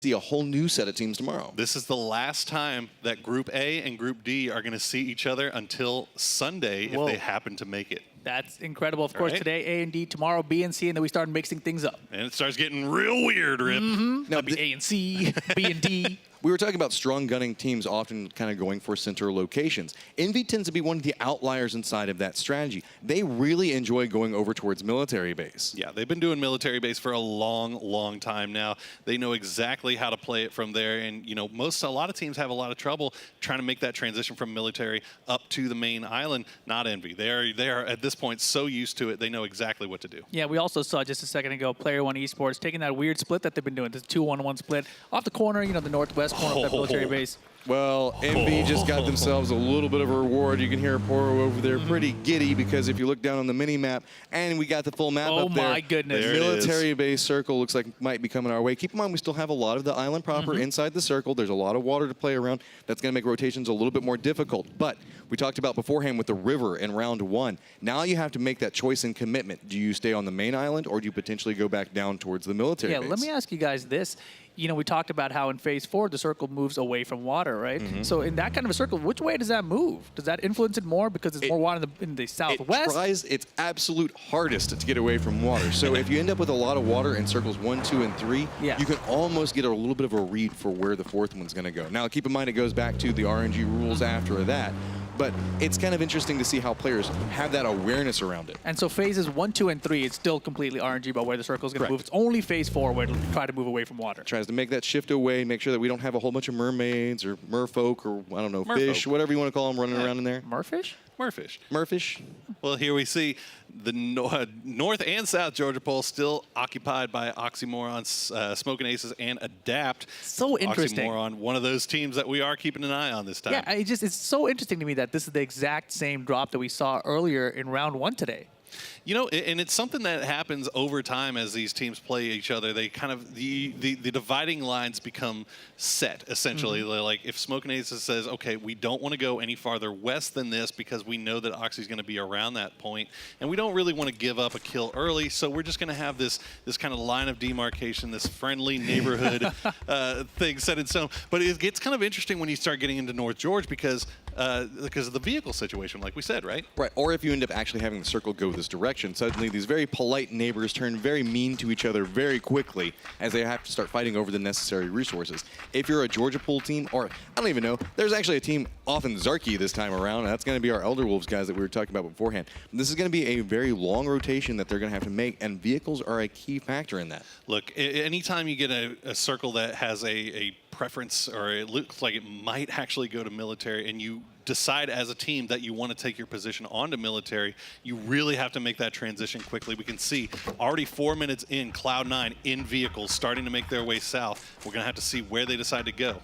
see a whole new set of teams tomorrow. This is the last time that Group A and Group D are going to see each other until Sunday if they happen to make it. That's incredible. Of course, today A and D, tomorrow B and C, and then we start mixing things up. And it starts getting real weird, Rip. Now, A and C, B and D. We were talking about strong gunning teams often kind of going for center locations. Envy tends to be one of the outliers inside of that strategy. They really enjoy going over towards military base. Yeah, they've been doing military base for a long time now. They know exactly how to play it from there. And, you know, a lot of teams have a lot of trouble trying to make that transition from military up to the main island. Not Envy. They are at this point so used to it, they know exactly what to do. Yeah, we also saw just a second ago, Player One Esports taking that weird split that they've been doing, the 2-1-1 split off the corner, you know, the northwest corner of that military base. Well, Envy just got themselves a little bit of a reward. You can hear Poro over there pretty giddy because if you look down on the mini-map, and we got the full map up there. Oh my goodness. The military base circle looks like it might be coming our way. Keep in mind, we still have a lot of the island proper inside the circle. There's a lot of water to play around. That's going to make rotations a little bit more difficult. But we talked about beforehand with the river in round one. Now you have to make that choice and commitment. Do you stay on the main island or do you potentially go back down towards the military base? Let me ask you guys this. You know, we talked about how in phase 4, the circle moves away from water, right? So in that kind of a circle, which way does that move? Does that influence it more because there's more water in the southwest? It tries its absolute hardest to get away from water. So if you end up with a lot of water in circles 1, 2, and 3, you can almost get a little bit of a read for where the fourth one's going to go. Now, keep in mind, it goes back to the RNG rules after that. But it's kind of interesting to see how players have that awareness around it. And so phases 1, 2, and 3, it's still completely RNG about where the circle is going to move. It's only phase 4 where it'll try to move away from water. Tries to make that shift away, make sure that we don't have a whole bunch of mermaids or merfolk or, I don't know, fish, whatever you want to call them, running around in there. Merfish? Merfish. Merfish. Well, here we see the North and South Georgia Pole still occupied by Oxymorons, Smoking Aces, and Adapt. So interesting. Oxymoron, one of those teams that we are keeping an eye on this time. Yeah, it's so interesting to me that this is the exact same drop that we saw earlier in round 1 today. You know, and it's something that happens over time as these teams play each other. They kind of, the dividing lines become set, essentially. Like if Smoking Aces says, okay, we don't want to go any farther west than this because we know that Oxy's going to be around that point, and we don't really want to give up a kill early, so we're just going to have this kind of line of demarcation, this friendly neighborhood thing set in stone. But it gets kind of interesting when you start getting into North George because of the vehicle situation, like we said, right? Right, or if you end up actually having the circle go this direction, suddenly these very polite neighbors turn very mean to each other very quickly as they have to start fighting over the necessary resources. If you're a Georgia Pool team, or I don't even know, there's actually a team off in Zarky this time around, and that's going to be our Elder Wolves guys that we were talking about beforehand. This is going to be a very long rotation that they're going to have to make, and vehicles are a key factor in that. Look, anytime you get a circle that has a preference, or it looks like it might actually go to military, and you decide as a team that you want to take your position onto military, you really have to make that transition quickly. We can see already 4 minutes in, Cloud9 in vehicles starting to make their way south. We're going to have to see where they decide to go.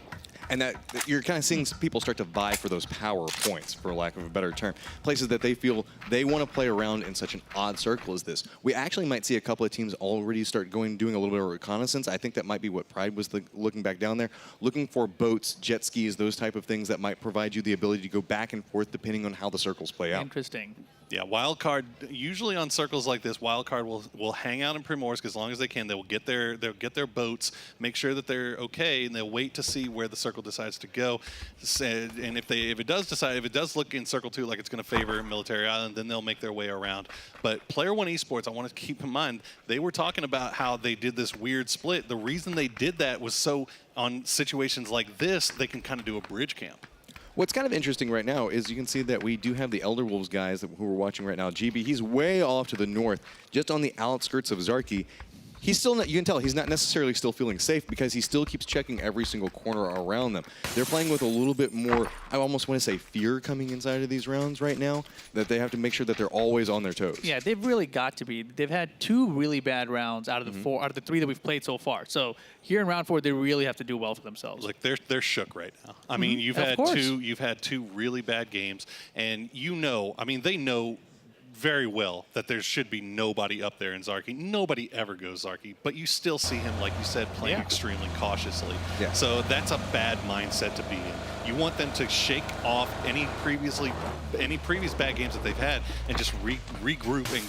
And that you're kind of seeing people start to vie for those power points, for lack of a better term. Places that they feel they want to play around in such an odd circle as this. We actually might see a couple of teams already start doing a little bit of reconnaissance. I think that might be what Pride was looking back down there, looking for boats, jet skis, those type of things that might provide you the ability to go back and forth depending on how the circles play out. Interesting. Yeah, Wildcard, usually on circles like this, Wildcard will hang out in Primorsk as long as they can. They'll get their boats, make sure that they're okay, and they'll wait to see where the circle decides to go. And if it does look in Circle 2 like it's going to favor Military Island, then they'll make their way around. But Player One Esports, I want to keep in mind, they were talking about how they did this weird split. The reason they did that was so on situations like this, they can kind of do a bridge camp. What's kind of interesting right now is you can see that we do have the Elder Wolves guys who we're watching right now. GB, he's way off to the north, just on the outskirts of Zarky. He's still not, you can tell he's not necessarily still feeling safe because he still keeps checking every single corner around them. They're playing with a little bit more, I almost want to say fear coming inside of these rounds right now, that they have to make sure that they're always on their toes. Yeah, they've really got to be. They've had 2 really bad rounds out of the 4, out of the 3 that we've played so far. So here in round 4, they really have to do well for themselves. Look, they're shook right now. I mean, you've had two really bad games, and I mean, they know very well that there should be nobody up there in Zarky. Nobody ever goes Zarky, but you still see him, like you said, playing extremely cautiously. Yeah. So that's a bad mindset to be in. You want them to shake off any previous bad games that they've had and just regroup and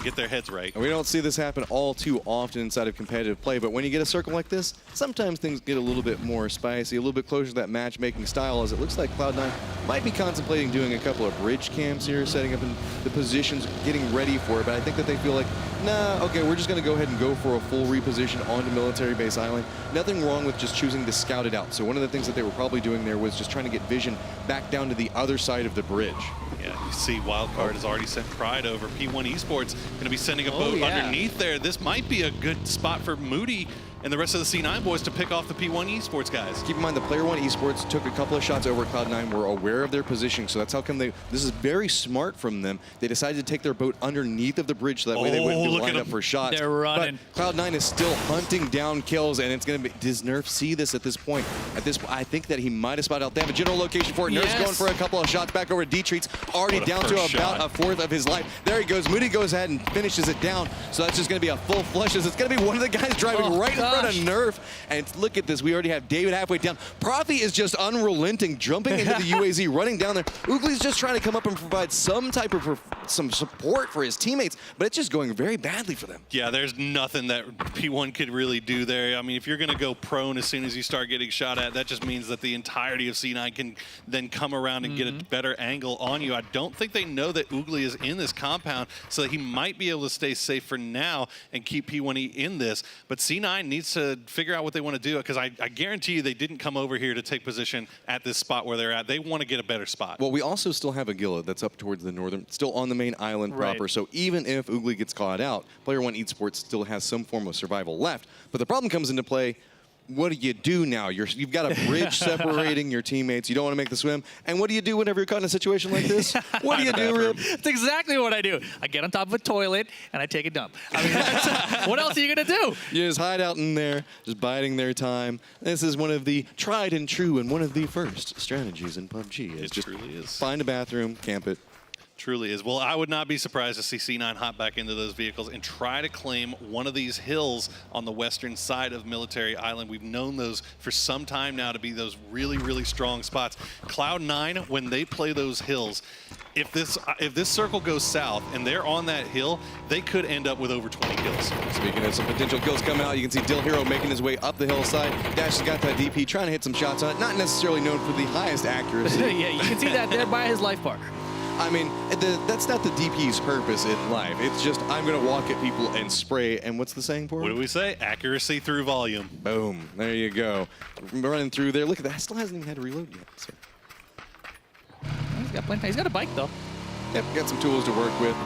get their heads right. And we don't see this happen all too often inside of competitive play, but when you get a circle like this, sometimes things get a little bit more spicy, a little bit closer to that matchmaking style, as it looks like Cloud9 might be contemplating doing a couple of bridge camps here, setting up in the positions, getting ready for it, but I think that they feel like, nah, okay, we're just going to go ahead and go for a full reposition onto Military Base Island. Nothing wrong with just choosing to scout it out. So one of the things that they were probably doing there was just trying to get vision back down to the other side of the bridge. Yeah, you see Wildcard has already sent Pride over. P1 Esports going to be sending a boat underneath there. This might be a good spot for Moody and the rest of the C9 boys to pick off the P1 Esports guys. Keep in mind, the Player One Esports took a couple of shots over at Cloud9, were aware of their position, so that's how come this is very smart from them. They decided to take their boat underneath of the bridge, so that way they wouldn't be lined up for shots. They're running. But Cloud9 is still hunting down kills, and it's going to be, does Nerf see this at this point? I think that he might have spotted out. They have a general location for it. Nerf's going for a couple of shots back over to D-Treats, already down to about a fourth of his life. There he goes. Moody goes ahead and finishes it down, so that's just going to be a full flush. It's going to be one of the guys driving right in front of Nerf. And look at this, we already have David halfway down. Profi is just unrelenting, jumping into the UAZ, running down there. Oogly's just trying to come up and provide some type of some support for his teammates, but it's just going very badly for them. Yeah, there's nothing that P1 could really do there. I mean, if you're going to go prone as soon as you start getting shot at, that just means that the entirety of C9 can then come around and get a better angle on you. I don't think they know that Oogly is in this compound, so that he might be able to stay safe for now and keep P1E in this. But C9 needs to figure out what they want to do, because I guarantee you they didn't come over here to take position at this spot where they're at. They want to get a better spot. Well, we also still have Aguila that's up towards the northern, still on the main island proper. So even if Oogly gets caught out, Player One Esports still has some form of survival left. But the problem comes into play. What do you do now? You've got a bridge separating your teammates. You don't want to make the swim. And what do you do whenever you're caught in a situation like this? What do you do, Rip? That's exactly what I do. I get on top of a toilet and I take a dump. I mean, what else are you going to do? You just hide out in there, just biding their time. This is one of the tried and true and one of the first strategies in PUBG. It just truly is. Find a bathroom, camp it. Truly is. Well, I would not be surprised to see C9 hop back into those vehicles and try to claim one of these hills on the western side of Military Island. We've known those for some time now to be those really, really strong spots. Cloud9, when they play those hills, if this circle goes south and they're on that hill, they could end up with over 20 kills. Speaking of some potential kills coming out, you can see Dill Hero making his way up the hillside. Dash has got that DP, trying to hit some shots on it. Not necessarily known for the highest accuracy. Yeah, you can see that there by his life bar. I mean, that's not the DP's purpose in life. It's just, I'm going to walk at people and spray, and what's the saying for it? What do we say? Accuracy through volume. Boom. There you go. Running through there. Look at that. Still hasn't even had to reload yet. So. He's got a bike, though. Yep, got some tools to work with.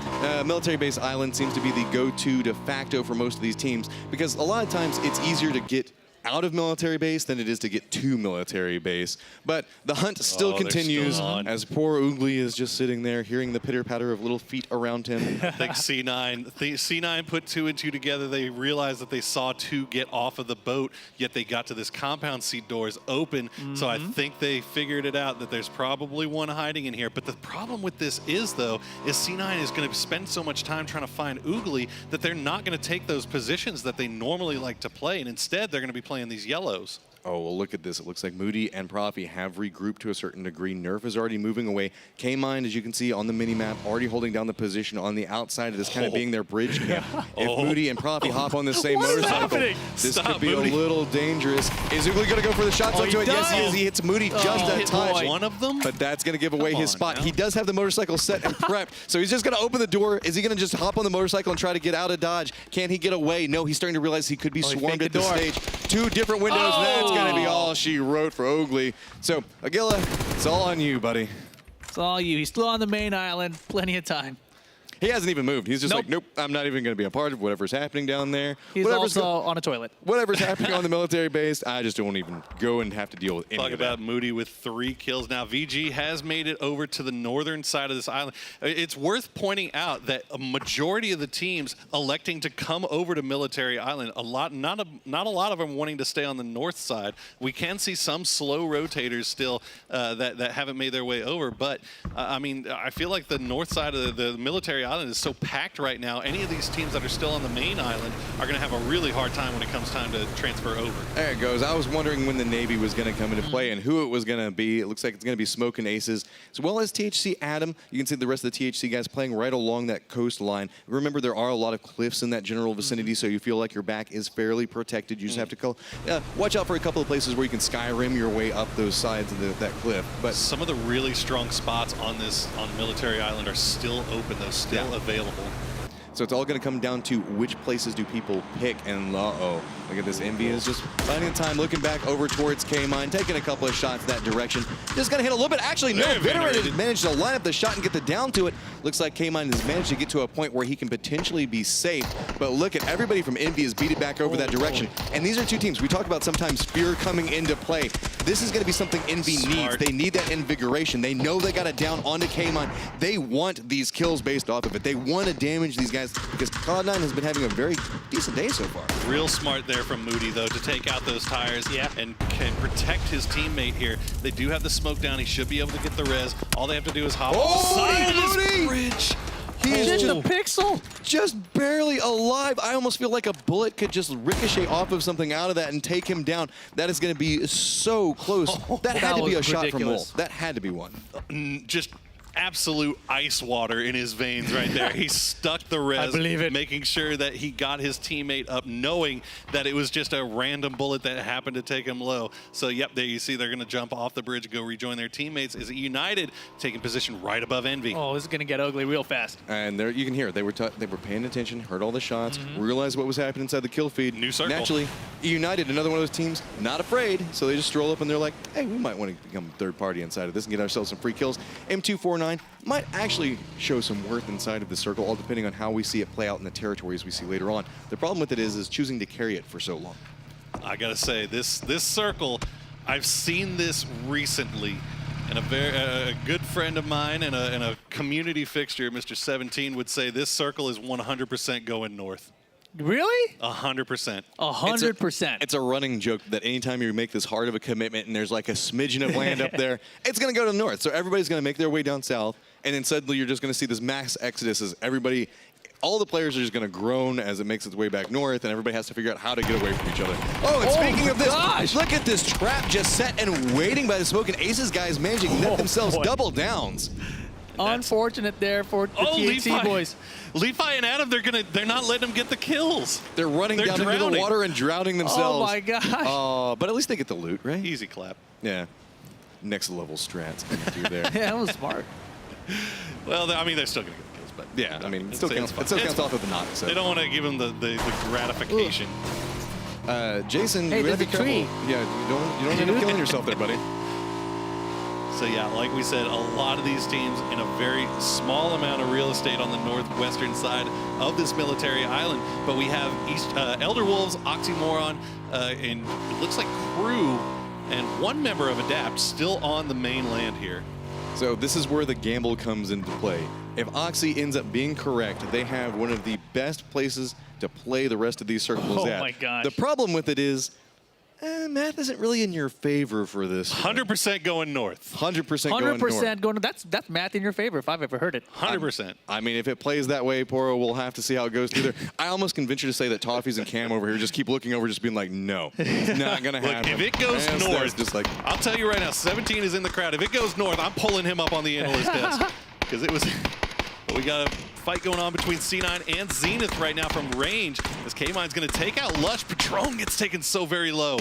Military Base Island seems to be the go-to de facto for most of these teams, because a lot of times it's easier to get out of Military Base than it is to get to Military Base. But the hunt still continues as poor Oogly is just sitting there hearing the pitter-patter of little feet around him. I think C9 put 2 and 2 together. They realized that they saw 2 get off of the boat, yet they got to this compound seat doors open. So I think they figured it out that there's probably one hiding in here. But the problem with this is, though, is C9 is going to spend so much time trying to find Oogly that they're not going to take those positions that they normally like to play, and instead they're going to be playing these yellows. Oh, well, look at this. It looks like Moody and Profi have regrouped to a certain degree. Nerf is already moving away. Kaymind, as you can see on the mini-map, already holding down the position on the outside of this kind of being their bridge camp. If Moody and Profi hop on the same motorcycle, this could be a little dangerous. Is Oogly going to go for the shots up to it? Yes, he is. He hits Moody just a touch. One of them? But that's going to give away his spot. He does have the motorcycle set and prepped, so he's just going to open the door. Is he going to just hop on the motorcycle and try to get out of Dodge? Can he get away? No, he's starting to realize he could be swarmed at the stage. 2 different windows. That's going to be all she wrote for Oogly. So, Aguila, it's all on you, buddy. It's all you. He's still on the main island. Plenty of time. He hasn't even moved. He's just like, nope, I'm not even going to be a part of whatever's happening down there. He's also on a toilet. Whatever's happening on the military base, I just don't even go and have to deal with any Talk of that. about Moody with 3 kills now. VG has made it over to the northern side of this island. It's worth pointing out that a majority of the teams electing to come over to Military Island, not a lot of them wanting to stay on the north side. We can see some slow rotators still that haven't made their way over, but I mean, I feel like the north side of the Military island is so packed right now. Any of these teams that are still on the main island are going to have a really hard time when it comes time to transfer over. There it goes. I was wondering when the Navy was going to come into play and who it was going to be. It looks like it's going to be Smoking Aces, as well as THC Adam. You can see the rest of the THC guys playing right along that coastline. Remember, there are a lot of cliffs in that general vicinity, so you feel like your back is fairly protected. You just have to watch out for a couple of places where you can Skyrim your way up those sides of that cliff. But some of the really strong spots on Military Island are still open, though, still available. So it's all going to come down to which places do people pick. And uh-oh, look at this. Envy is just finding time, looking back over towards Kaymind, taking a couple of shots that direction. Just going to hit a little bit. Actually, no, Venerated has managed to line up the shot and get the down to it. Looks like Kaymind has managed to get to a point where he can potentially be safe. But look at everybody from Envy is beat it back over that direction. And these are two teams. We talk about sometimes fear coming into play. This is going to be something Envy needs. They need that invigoration. They know they got it down onto Kaymind. They want these kills based off of it. They want to damage these guys because Cloud9 has been having a very decent day so far. Real smart there from Moody, though, to take out those tires and can protect his teammate here. They do have the smoke down. He should be able to get the res. All they have to do is hop off the side of this bridge. He is just a pixel. Just barely alive. I almost feel like a bullet could just ricochet off of something out of that and take him down. That is going to be so close. That had to be a shot from Wolf. That had to be one. Just absolute ice water in his veins right there. He stuck the res, I believe it. making sure that he got his teammate up, knowing that it was just a random bullet that happened to take him low. So, yep, there you see they're going to jump off the bridge, go rejoin their teammates. Is it United taking position right above Envy? Oh, this is going to get ugly real fast. And there you can hear it. They were paying attention, heard all the shots, realized what was happening inside the kill feed. New circle. Naturally, United, another one of those teams, not afraid. So they just stroll up and they're like, hey, we might want to become third party inside of this and get ourselves some free kills. M249 might actually show some worth inside of the circle, all depending on how we see it play out in the territories we see later on. The problem with it is choosing to carry it for so long. I gotta say, this circle, I've seen this recently, and a good friend of mine and a community fixture, Mr. 17, would say this circle is 100% going north. Really? 100%. 100%. It's a running joke that anytime you make this hard of a commitment and there's like a smidgen of land up there, it's going to go to the north. So everybody's going to make their way down south, and then suddenly you're just going to see this mass exodus as all the players are just going to groan as it makes its way back north, and everybody has to figure out how to get away from each other. Oh, and speaking of this, look at this trap just set and waiting by the Smoking Aces guys managing to net themselves double downs. Unfortunate there for the THC boys. Levi and Adam, they're not letting them get the kills. They're running down into the water and drowning themselves. Oh my gosh. But at least they get the loot, right? Easy clap. Yeah. Next level strats coming through there. Yeah, that was smart. Well, I mean, they're still going to get the kills, but yeah, I mean, it still counts off of the knock. So. They don't want to give them the gratification. Jason, hey, you there's gotta be a tree. careful. Yeah, you don't end up killing yourself there, buddy. So yeah, like we said, a lot of these teams in a very small amount of real estate on the northwestern side of this military island. But we have Elder Wolves, Oxymoron, and it looks like Crew, and one member of Adapt still on the mainland here. So this is where the gamble comes into play. If Oxy ends up being correct, they have one of the best places to play the rest of these circles at. Oh my gosh. The problem with it is, math isn't really in your favor for this. 100% going north. 100% going north. 100% going. That's math in your favor if I've ever heard it. 100%. I mean, if it plays that way, Poro, we'll have to see how it goes through there. I almost can venture to say that Toffees and Cam over here just keep looking over, just being like, no, it's not going to happen. If it goes north, just like, I'll tell you right now, 17 is in the crowd. If it goes north, I'm pulling him up on the analyst desk. Because it was, we got a fight going on between C9 and Zenith right now from range. As Kaymind's going to take out Lush. Patron gets taken so very low.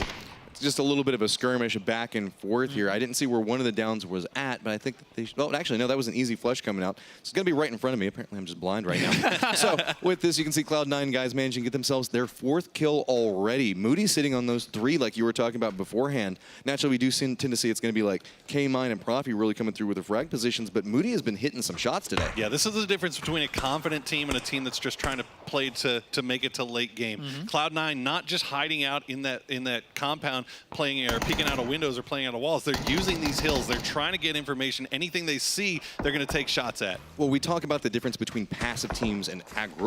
Just a little bit of a skirmish back and forth here. I didn't see where one of the downs was at, but I think that they should, well, actually, no, that was an easy flush coming out. It's going to be right in front of me. Apparently, I'm just blind right now. So with this, you can see Cloud9 guys managing to get themselves their 4th kill already. Moody's sitting on those 3 like you were talking about beforehand. Naturally, we do tend to see it's going to be like Kaymind and Profi really coming through with the frag positions, but Moody has been hitting some shots today. Yeah, this is the difference between a confident team and a team that's just trying to play to make it to late game. Cloud9 not just hiding out in that compound, playing or peeking out of windows or playing out of walls. They're using these hills. They're trying to get information. Anything they see, they're going to take shots at. Well, we talk about the difference between passive teams and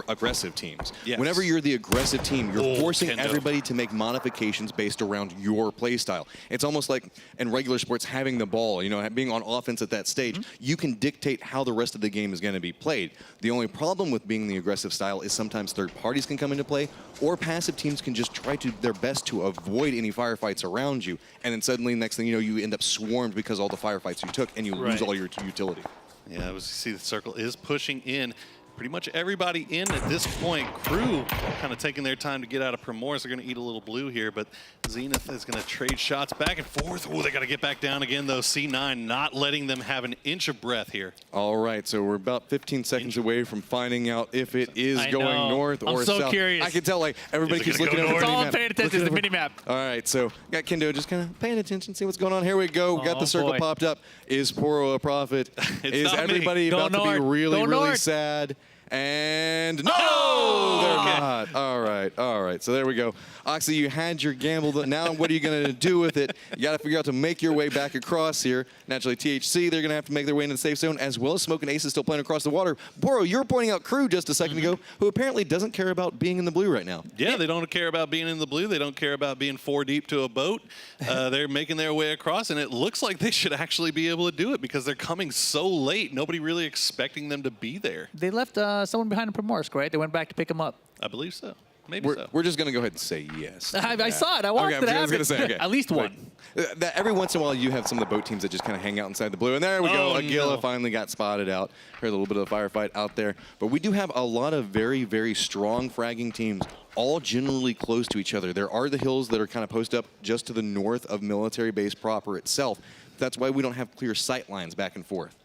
aggressive teams. Yes. Whenever you're the aggressive team, you're forcing Kendo. everybody to make modifications based around your play style. It's almost like in regular sports having the ball, you know, being on offense at that stage, you can dictate how the rest of the game is going to be played. The only problem with being the aggressive style is sometimes third parties can come into play, or passive teams can just try to their best to avoid any firefights around you, and then suddenly next thing you know, you end up swarmed because all the firefights you took, and you lose all your utility. Yeah, as you see, the circle is pushing in. Pretty much everybody in at this point. Crew kind of taking their time to get out of Primorus. They're going to eat a little blue here, but Zenith is going to trade shots back and forth. Oh, they got to get back down again, though. C9 not letting them have an inch of breath here. All right, so we're about 15 seconds away from finding out if it is going north or south. I'm so curious. I can tell, like, everybody keeps looking at the That's all I'm mini-map. paying attention to the mini-map. All right, so got Kendo just kind of paying attention, see what's going on. Here we go. Got the circle popped up. Is Poro a prophet? Is everybody about to be really, really sad? And no, they're not. All right. So there we go. Oxy, you had your gamble. Now what are you going to do with it? You got to figure out to make your way back across here. Naturally, THC, they're going to have to make their way into the safe zone, as well as Smoke and Ace is still playing across the water. Boro, you were pointing out Crew just a second ago, who apparently doesn't care about being in the blue right now. Yeah, they don't care about being in the blue. They don't care about being 4 deep to a boat. They're making their way across, and it looks like they should actually be able to do it because they're coming so late. Nobody really expecting them to be there. They left someone behind the Primorsk, right? They went back to pick him up. I believe so. Maybe so. We're just going to go ahead and say yes. I saw it. I watched it happen. I was going to say, okay. At least one. That every once in a while, you have some of the boat teams that just kind of hang out inside the blue. And there we go. Aguila finally got spotted out. Heard a little bit of a firefight out there. But we do have a lot of very, very strong fragging teams, all generally close to each other. There are the hills that are kind of posted up just to the north of military base proper itself. That's why we don't have clear sight lines back and forth.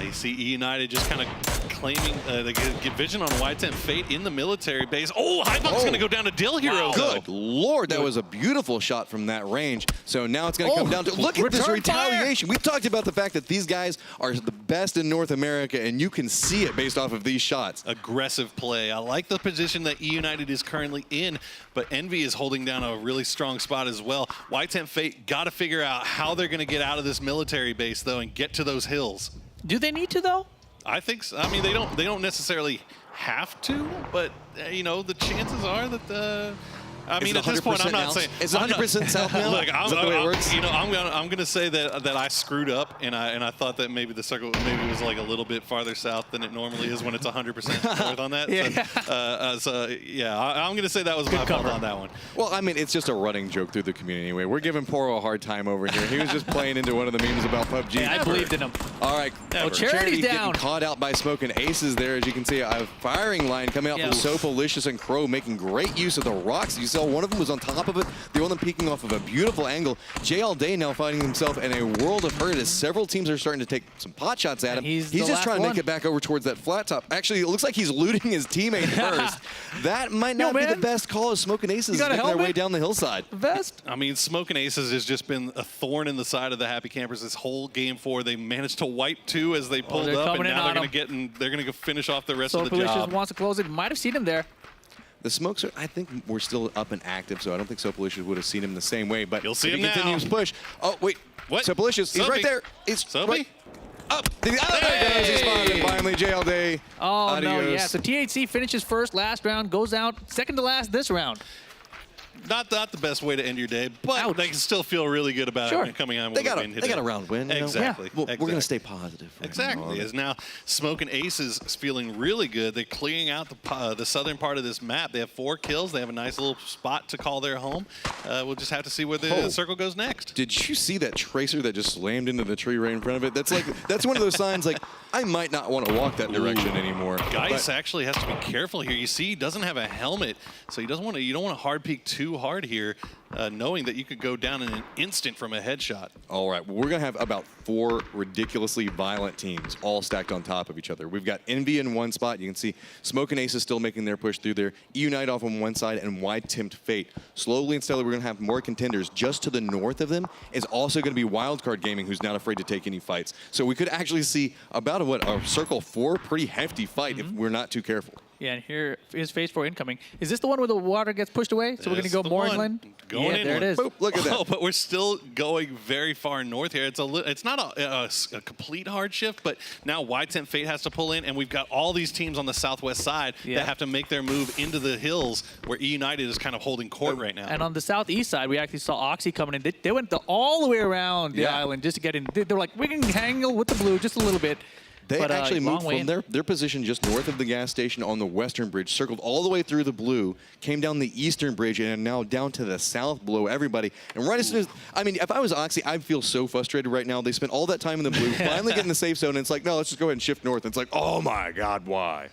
You see E United just kind of claiming they get vision on Y10 Fate in the military base. Oh, Highbuck's going to go down to Dill Hero. Good Lord, that was a beautiful shot from that range. So now it's going to come down to, look at this retaliation. We've talked about the fact that these guys are the best in North America, and you can see it based off of these shots. Aggressive play. I like the position that E United is currently in, but Envy is holding down a really strong spot as well. Y10 Fate got to figure out how they're going to get out of this military base, though, and get to those hills. Do they need to, though? I think so. I mean, they don't necessarily have to, but you know, the chances are that I mean, at this point, I'm not saying it's 100% south now. Look, Is that the way it works? You know, I'm gonna say that I screwed up, and I thought that maybe the circle maybe was like a little bit farther south than it normally is when it's 100% north on that. Yeah. So yeah, I'm gonna say that was my fault on that one. Well, I mean, it's just a running joke through the community anyway. We're giving Poro a hard time over here. He was just playing into one of the memes about PUBG. Hey, I believed in him. All right. Oh, Charity's down. Getting caught out by Smoke and Aces there. As you can see, a firing line coming out from Sopalicious and Crow, making great use of the rocks. You saw one of them was on top of it. The other one peeking off of a beautiful angle. JL Day now finding himself in a world of hurt as several teams are starting to take some pot shots at him. He's just trying to make it back over towards that flat top. Actually, it looks like he's looting his teammate first. That might not be the best call as Smoke and Aces making their way down the hillside. Vest? I mean, Smoke and Aces has just been a thorn in the side of the Happy Campers this whole game 4. They managed to wipe 2 as they pulled up, and now they're going to go finish off the rest of the job. Wants to close it. Might have seen him there. The smokes are, I think, we're still up and active, so I don't think Sopalicious would have seen him the same way. But you'll see him now. Continues push. Oh wait, what? Sopalicious, he's right there. He's right up. There he goes. He's spotted finally. JL Day. Oh Adios. no, yeah. So THC finishes first last round, goes out second to last this round. Not the best way to end your day, but they can still feel really good about it coming on with a win. They got a round win. Exactly. We're going to stay positive. Exactly. As now Smoke and Aces is feeling really good. They're clearing out the southern part of this map. They have 4 kills. They have a nice little spot to call their home. We'll just have to see where the circle goes next. Did you see that tracer that just slammed into the tree right in front of it? That's one of those signs like I might not want to walk that direction anymore. Geis actually has to be careful here. You see, he doesn't have a helmet, so he doesn't want to. You don't want to hard peek too hard here, knowing that you could go down in an instant from a headshot. All right, well, we're gonna have about 4 ridiculously violent teams all stacked on top of each other. We've got Envy in one spot. You can see Smoke and Ace is still making their push through there. Unite off on one side, and Y-Tempt Fate. Slowly and steadily, we're gonna have more contenders. Just to the north of them is also gonna be Wildcard Gaming, who's not afraid to take any fights. So we could actually see about a circle 4 pretty hefty fight if we're not too careful. Yeah, and here is phase 4 incoming. Is this the one where the water gets pushed away? So we're going to go more inland? Going yeah, there it is. Boop, look at that. Oh, but we're still going very far north here. It's not a complete hard shift, but now Wide Tent Fate has to pull in, and we've got all these teams on the southwest side that have to make their move into the hills where E United is kind of holding court right now. And on the southeast side, we actually saw Oxy coming in. They went all the way around the island just to get in. They were like, we can hang with the blue just a little bit. They actually moved from their position just north of the gas station on the western bridge, circled all the way through the blue, came down the eastern bridge, and now down to the south below everybody. And right as soon as, I mean, if I was Oxy, I'd feel so frustrated right now. They spent all that time in the blue, finally getting the safe zone, and it's like, no, let's just go ahead and shift north. And it's like, oh my God, why?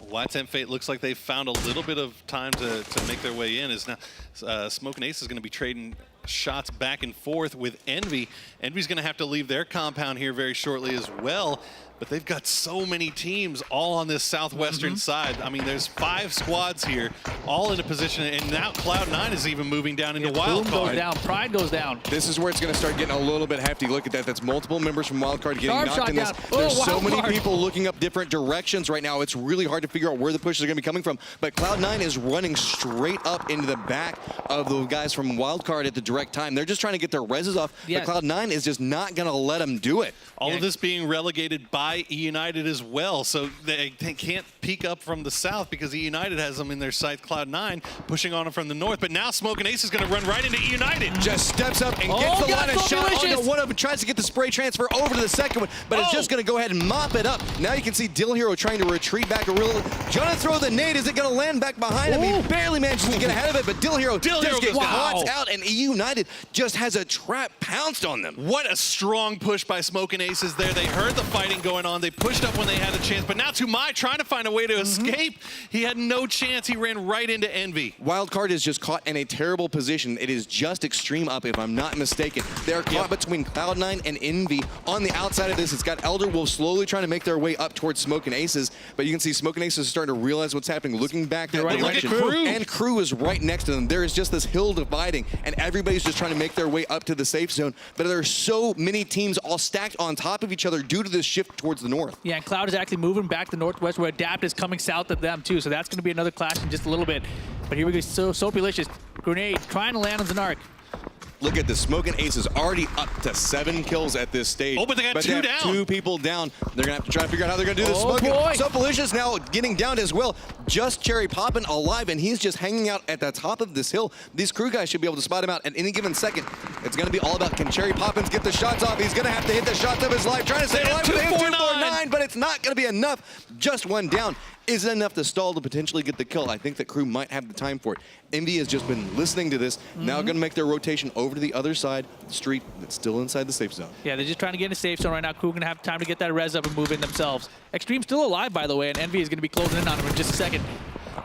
Wide Tent Fate looks like they've found a little bit of time to make their way in. Is now Smoking Ace is going to be trading shots back and forth with Envy. Envy's going to have to leave their compound here very shortly as well. But they've got so many teams all on this southwestern side. I mean, there's 5 squads here, all in a position, and now Cloud9 is even moving down into Wildcard. Boom goes down, Pride goes down. This is where it's going to start getting a little bit hefty. Look at that. That's multiple members from Wildcard getting Sharp knocked in this. down. There's so many Wildcard. people looking up different directions right now. It's really hard to figure out where the pushes are going to be coming from. But Cloud9 is running straight up into the back of the guys from Wildcard at the direct time. They're just trying to get their reses off. Yeah. But Cloud9 is just not going to let them do it. All of this being relegated by E United as well, so they can't peek up from the south because E United has them in their sight. Cloud9 pushing on them from the north, but now Smoking Ace is going to run right into E United. Just steps up and gets the line of shot onto one of them, tries to get the spray transfer over to the second one, but it's just going to go ahead and mop it up. Now you can see Dill Hero trying to retreat back a real. Gonna throw the nade. Is it going to land back behind him? He barely manages to get ahead of it, but Dill Hero just gets caught out, and E United just has a trap pounced on them. What a strong push by Smoking Aces there. They heard the fighting going on. They pushed up when they had a chance, but now Tumai trying to find a way to escape. He had no chance. He ran right into Envy. Wildcard is just caught in a terrible position. It is just extreme up, if I'm not mistaken. They're caught between Cloud9 and Envy. On the outside of this, it's got Elder Wolf slowly trying to make their way up towards Smoking Aces, but you can see Smoking Aces is starting to realize what's happening, looking back that direction. And Crew is right next to them. There is just this hill dividing, and everybody's just trying to make their way up to the safe zone. But there are so many teams all stacked on top of each other due to this shift towards the north. Yeah, and Cloud is actually moving back to northwest where Adapt is coming south of them too, so that's going to be another clash in just a little bit. But here we go, so Soapylicious. Grenade trying to land on Zanark. Look at the Smoking Aces already up to 7 kills at this stage. Oh, but they got 2 down. 2 people down. They're going to have to try to figure out how they're going to do this. Oh, boy. Soapylicious now getting down as well. Just Cherry popping alive, and he's just hanging out at the top of this hill. These crew guys should be able to spot him out at any given second. It's going to be all about, can Cherry Poppins get the shots off? He's going to have to hit the shots of his life, trying to stay alive with him. 249, but it's not going to be enough. Just 1 down isn't enough to stall to potentially get the kill. I think that Crew might have the time for it. Envy has just been listening to this, now going to make their rotation over to the other side of the street that's still inside the safe zone. Yeah, they're just trying to get in a safe zone right now. Crew going to have time to get that res up and move in themselves. Extreme's still alive, by the way, and Envy is going to be closing in on him in just a second.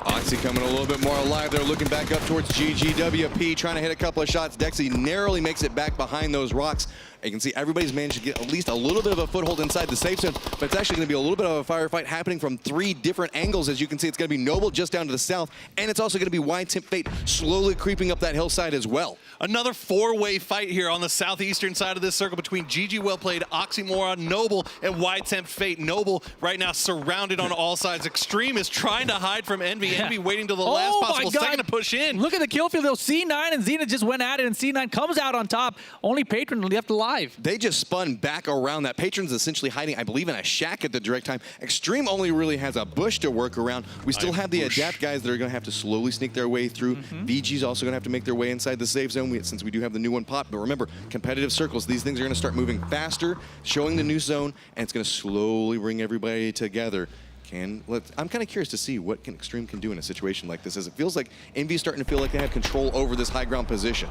Oxy coming a little bit more alive. They're looking back up towards GGWP, trying to hit a couple of shots. Dexy narrowly makes it back behind those rocks. You can see everybody's managed to get at least a little bit of a foothold inside the safe zone, but it's actually going to be a little bit of a firefight happening from 3 different angles. As you can see, it's going to be Noble just down to the south, and it's also going to be Wide Tent Fate slowly creeping up that hillside as well. Another 4-way fight here on the southeastern side of this circle between GG Well Played, Oxymoron, Noble, and Wide Tent Fate. Noble right now surrounded on all sides. Extreme is trying to hide from Envy. Envy waiting till the last possible second to push in. Look at the kill field though. C9 and Xena just went at it, and C9 comes out on top. Only Patron left alive. They just spun back around. That Patron's essentially hiding, I believe, in a shack at the direct time. Extreme only really has a bush to work around. We still have the Adapt guys that are going to have to slowly sneak their way through. VG's also going to have to make their way inside the safe zone since we do have the new one pop. But remember, competitive circles, these things are going to start moving faster, showing the new zone, and it's going to slowly bring everybody together. I'm kind of curious to see what Extreme can do in a situation like this, as it feels like Envy is starting to feel like they have control over this high ground position.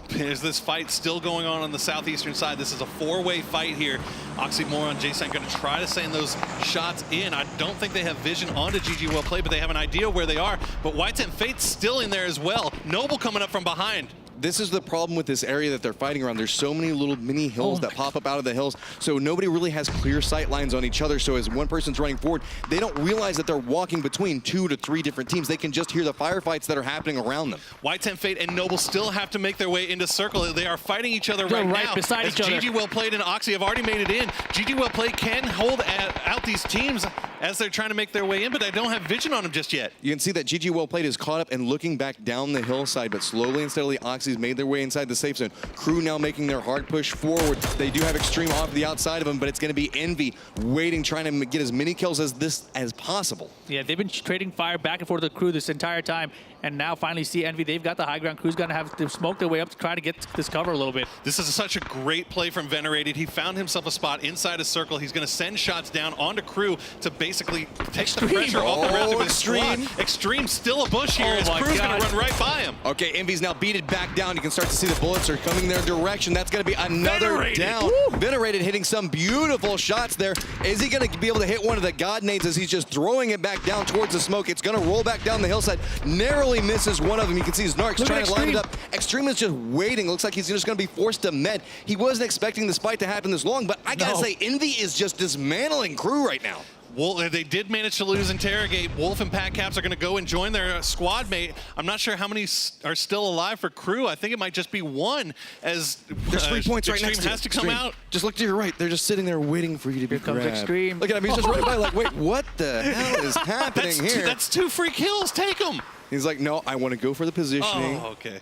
There's this fight still going on the southeastern side. This is a 4-way fight here. Oxymoron, Jason going to try to send those shots in. I don't think they have vision onto GG Well Played, but they have an idea where they are. But Wide Tent Fate's still in there as well. Noble coming up from behind. This is the problem with this area that they're fighting around. There's so many little mini hills that pop up out of the hills, so nobody really has clear sight lines on each other. So as one person's running forward, they don't realize that they're walking between 2 to 3 different teams. They can just hear the firefights that are happening around them. Wide Tent Fate and Noble still have to make their way into circle. They are fighting each other right now. Beside each other. GG Well Played and Oxy have already made it in. GG Well Played can hold out these teams. as they're trying to make their way in, but I don't have vision on them just yet. You can see that GG Well Played is caught up and looking back down the hillside, but slowly and steadily Oxy's made their way inside the safe zone. Crew now making their hard push forward. They do have Extreme off the outside of them, but it's going to be Envy waiting, trying to get as many kills as possible. Yeah, they've been trading fire back and forth to the Crew this entire time, and now finally see Envy. They've got the high ground. Crew's going to have to smoke their way up to try to get this cover a little bit. This is such a great play from Venerated. He found himself a spot inside a circle. He's going to send shots down onto Crew to basically take the pressure off the rest of his squad. Extreme still a bush here as Crew's going to run right by him. Okay, Envy's now beated back down. You can start to see the bullets are coming their direction. That's going to be another Venerated. down. Woo! Venerated hitting some beautiful shots there. Is he going to be able to hit one of the God nades as he's just throwing it back down towards the smoke? It's going to roll back down the hillside. Narrowly misses one of them. You can see his Narcs trying to line it up. Extreme is just waiting. Looks like he's just going to be forced to med. He wasn't expecting this fight to happen this long, but I got to say, Envy is just dismantling Crew right now. Well, they did manage to lose Interrogate. Wolf and Pat Caps are going to go and join their squad mate. I'm not sure how many are still alive for Crew. I think it might just be one, as there's 3 points right next to has to come out. Just look to your right. They're just sitting there waiting for you to be Here comes grabbed. Extreme. Look at him. He's just running by like, wait, what the hell is happening here? That's 2 free kills. Take them. He's like, no, I want to go for the positioning. Oh, okay.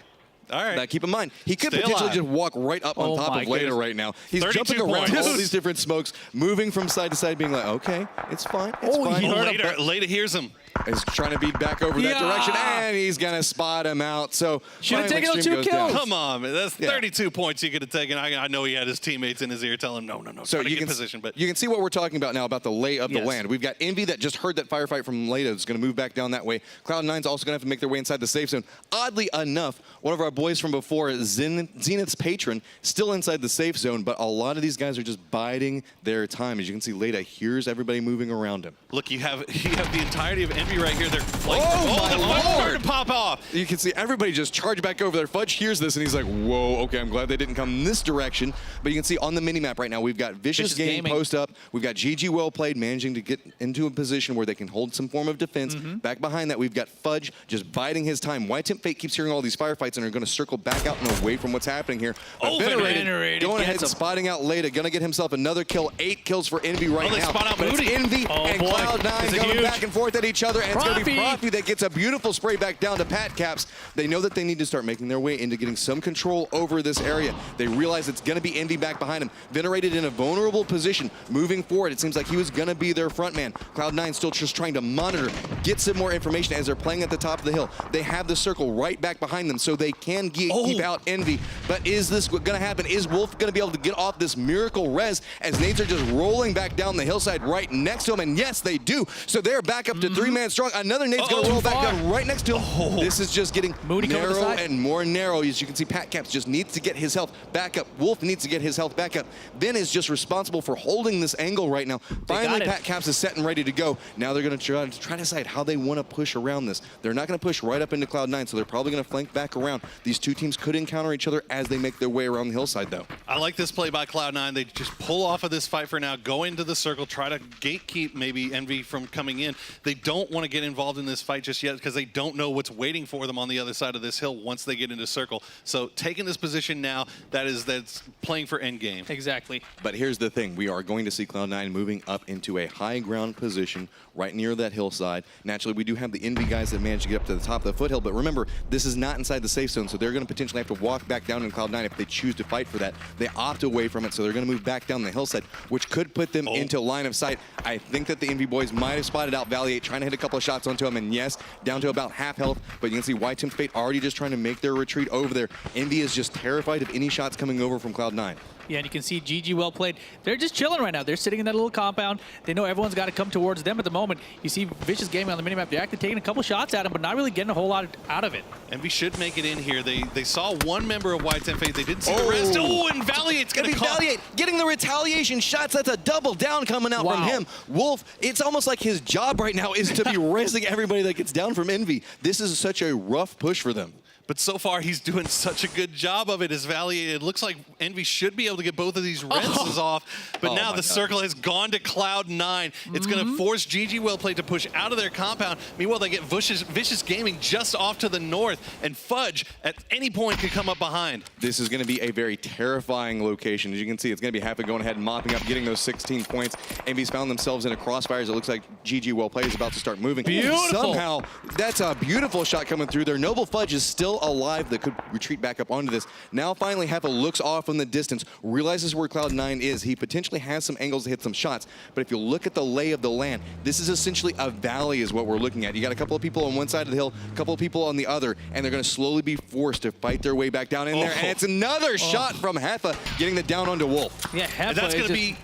All right. Now, keep in mind, he could Stay potentially alive. just walk right up on top of Leda right now. He's 32 jumping around points. all these different smokes, moving from side to side, being like, okay, it's fine, it's fine. Leda hears him. He's trying to beat back over that direction, and he's going to spot him out. So should have taken those Extreme 2 goes down. kills. Come on, man. That's 32 points you could have taken. I know he had his teammates in his ear telling him, no, So try to you get can, position. But you can see what we're talking about now about the lay of the Yes. land. We've got Envy that just heard that firefight from Leda is going to move back down that way. Cloud9's also going to have to make their way inside the safe zone. Oddly enough, one of our boys from before, Zenith's patron, still inside the safe zone, but a lot of these guys are just biding their time. As you can see, Leda hears everybody moving around him. look, you have the entirety of Envy right here. They're like, my the fight's Lord. starting to pop off. You can see everybody just charge back over there. Fudge hears this, and he's like, whoa, okay, I'm glad they didn't come this direction. But you can see on the minimap right now, we've got Vicious Gaming post up. We've got GG Well Played managing to get into a position where they can hold some form of defense. Back behind that, we've got Fudge just biding his time. White Temp Fate keeps hearing all these firefights and are going to circle back out and away from what's happening here. But Venerated going ahead and him. spotting out Leda. Going to get himself another kill. 8 kills for Envy right they now. spot out But it's Moody. Envy and boy. Cloud9 Is it going huge? back and forth at each other. And it's going to be Profi. Profi that gets a beautiful spray back down to Pat Caps. They know that they need to start making their way into getting some control over this area. They realize it's going to be Envy back behind him. Venerated in a vulnerable position, moving forward. It seems like he was going to be their front man. Cloud9 still just trying to monitor, get some more information as they're playing at the top of the hill. They have the circle right back behind them, so they can keep out Envy. But is this going to happen? Is Wolf going to be able to get off this miracle res as nades are just rolling back down the hillside right next to him? And yes, they do. So they're back up to 3-man strong. Another nade's going to roll back down right next to him. This is just getting Moody narrow and more narrow. As you can see, Pat Caps just needs to get his health back up. Wolf needs to get his health back up. Ben is just responsible for holding this angle right now. Finally, Pat Caps is set and ready to go. Now they're going to try to decide how they want to push around this. They're not going to push right up into Cloud9, so they're probably going to flank back around. These two teams could encounter each other as they make their way around the hillside, though. I like this play by Cloud9. They just pull off of this fight for now, go into the circle, try to gatekeep maybe Envy from coming in. They don't want to get involved in this fight just yet because they don't know what's waiting for them on the other side of this hill once they get into circle. So taking this position now, that's playing for endgame. Exactly. But here's the thing. We are going to see Cloud9 moving up into a high ground position right near that hillside. Naturally, we do have the Envy guys that managed to get up to the top of the foothill, but remember, this is not inside the safe zone, so they're going to potentially have to walk back down in Cloud9 if they choose to fight for that. They opt away from it, so they're going to move back down the hillside, which could put them into line of sight. I think that the Envy boys might have spotted out Valley 8, trying to hit a couple of shots onto him, and yes, down to about half health, but you can see White Temp Fate already just trying to make their retreat over there. Envy is just terrified of any shots coming over from Cloud9. Yeah, and you can see GG Well Played. They're just chilling right now. They're sitting in that little compound. They know everyone's got to come towards them at the moment. You see Vicious Gaming on the minimap. They're actually taking a couple shots at him, but not really getting a whole lot out of it. Envy should make it in here. They saw one member of White Temp Fate. They didn't see the rest. Oh, and Valley 8's going to call. Valley 8 getting the retaliation shots. That's a double down coming out from him. Wolf, it's almost like his job right now is to be rezzing everybody that gets down from Envy. This is such a rough push for them. But so far, he's doing such a good job of it as Valley. It looks like Envy should be able to get both of these Renses off. But now the circle has gone to Cloud9. It's going to force GG Wellplayed to push out of their compound. Meanwhile, they get Vicious Gaming just off to the north. And Fudge, at any point, could come up behind. This is going to be a very terrifying location. As you can see, it's going to be Heffa going ahead and mopping up, getting those 16 points. Envy's found themselves in a crossfires. It looks like GG Wellplayed is about to start moving. Beautiful. Somehow, that's a beautiful shot coming through there. Noble Fudge is still alive that could retreat back up onto this. Now finally Heffa looks off in the distance, realizes where Cloud9 is. He potentially has some angles to hit some shots, but if you look at the lay of the land, this is essentially a valley is what we're looking at. You got a couple of people on one side of the hill, a couple of people on the other, and they're going to slowly be forced to fight their way back down in there, and it's another shot from Heffa getting the down onto Wolf. Yeah, Heffa And that's going to be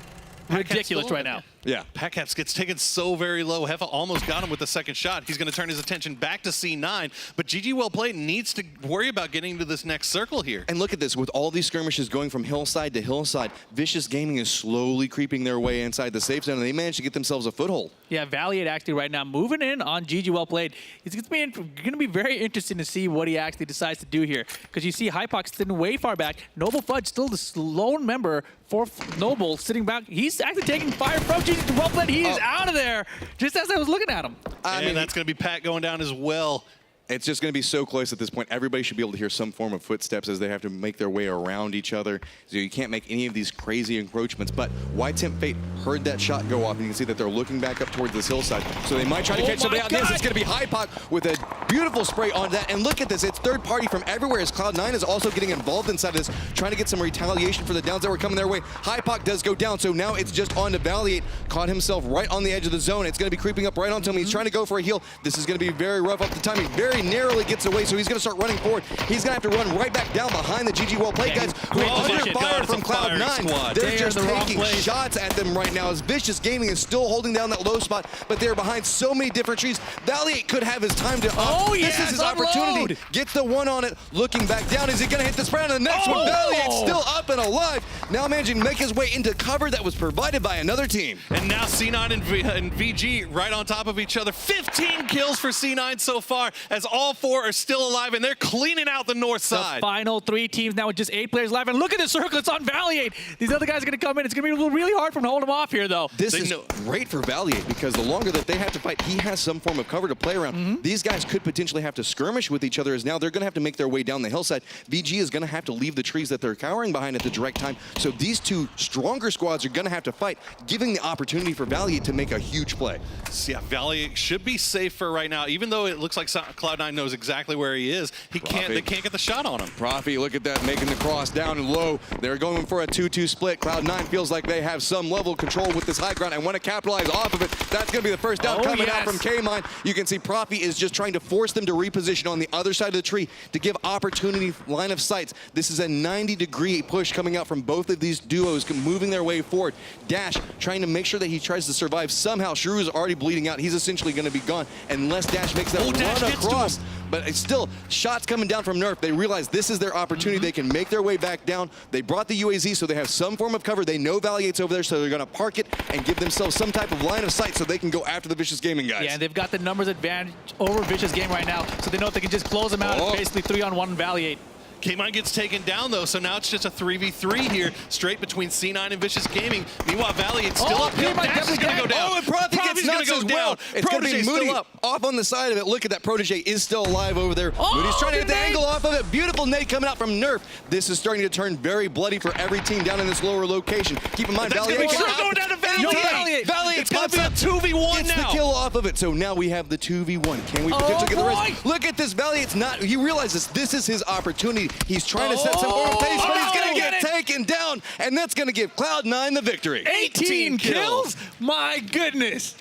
ridiculous right now. Yeah. Packcaps gets taken so very low. Heffa almost got him with the second shot. He's going to turn his attention back to C9, but GG Wellplayed needs to worry about getting to this next circle here. And look at this, with all these skirmishes going from hillside to hillside, Vicious Gaming is slowly creeping their way inside the safe zone, and they managed to get themselves a foothold. Yeah, Valiant actually right now moving in on GG Wellplayed. It's going to be very interesting to see what he actually decides to do here, because you see Hypox sitting way far back. Noble Fudge still the lone member for Noble sitting back. He's actually taking fire from GG Wellplayed. He is out of there just as I was looking at him. I mean, that's going to be Pat going down as well. It's just going to be so close at this point. Everybody should be able to hear some form of footsteps as they have to make their way around each other. So you can't make any of these crazy encroachments. But Why Tempt Fate heard that shot go off, and you can see that they're looking back up towards this hillside. So they might try to catch somebody out. This it's going to be Hypox with a beautiful spray on that. And look at this. It's third party from everywhere as Cloud9 is also getting involved inside of this, trying to get some retaliation for the downs that were coming their way. Hypox does go down, so now it's just on to Valiant. Caught himself right on the edge of the zone. It's going to be creeping up right onto him. He's trying to go for a heal. This is going to be very rough up the timing. Very narrowly gets away, so he's going to start running forward. He's going to have to run right back down behind the GG Wellplayed guys who are under fire from Cloud9. They're just taking shots at them right now as Vicious Gaming is still holding down that low spot, but they're behind so many different trees. Valiant could have his time to this is his opportunity. Gets the one on it, looking back down. Is he going to hit the spray on the next one? Valiant still up and alive, now managing to make his way into cover that was provided by another team. And now C9 and VG right on top of each other. 15 kills for C9 so far, as all four are still alive, and they're cleaning out the north side. The final 3 teams now with just 8 players left. And look at the circle. It's on Valiant. These other guys are going to come in. It's going to be really hard for him to hold him off here, though. This is great for Valiant, because the longer that they have to fight, he has some form of cover to play around. These guys could potentially have to skirmish with each other, as now they're going to have to make their way down the hillside. VG is going to have to leave the trees that they're cowering behind at the direct time. So these two stronger squads are going to have to fight, giving the opportunity for Valiant to make a huge play. So yeah, Valiant should be safe for right now, even though it looks like Cloud9 knows exactly where he is. They can't get the shot on him. Profi, look at that, making the cross down and low. They're going for a 2-2 split. Cloud9 feels like they have some level of control with this high ground and want to capitalize off of it. That's going to be the first down coming out from Kaymind. You can see Profi is just trying to force them to reposition on the other side of the tree to give opportunity line of sights. This is a 90-degree push coming out from both of these duos, moving their way forward. Dash trying to make sure that he tries to survive. Somehow, Shrew is already bleeding out. He's essentially going to be gone unless Dash makes that run across. But it's still shots coming down from Nerf. They realize this is their opportunity. They can make their way back down. They brought the UAZ, so they have some form of cover. They know Valiant's over there, so they're going to park it and give themselves some type of line of sight so they can go after the Vicious Gaming guys. Yeah, and they've got the numbers advantage over Vicious Game right now, so they know if they can just close them out. It's basically 3-on-1 Valiant. Kaymind gets taken down, though, so now it's just a 3v3 here, straight between C9 and Vicious Gaming. Meanwhile, Valiant's still up. Kaymind is going to go down. Oh, and Profi's going to go down. It's going to be Moody off on the side of it. Look at that. Protege is still alive over there. Moody's trying to get the angle off of it. Beautiful nade coming out from Nerf. This is starting to turn very bloody for every team down in this lower location. Keep in mind, Valiant going down to Valiant. Valiant It's going to be a 2v1 gets now. the kill off of it. So now we have the 2v1. Can we potentially get the rest? Look at this. Valiant's not. He realizes this is his opportunity. He's trying to set some more pace, but he's going to get taken down, and that's going to give Cloud9 the victory. 18 kills? My goodness.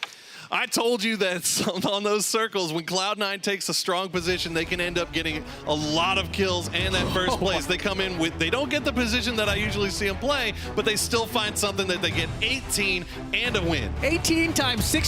I told you that on those circles, when Cloud9 takes a strong position, they can end up getting a lot of kills and that first place. They come in with, they don't get the position that I usually see them play, but they still find something that they get 18 and a win. 18 times 6.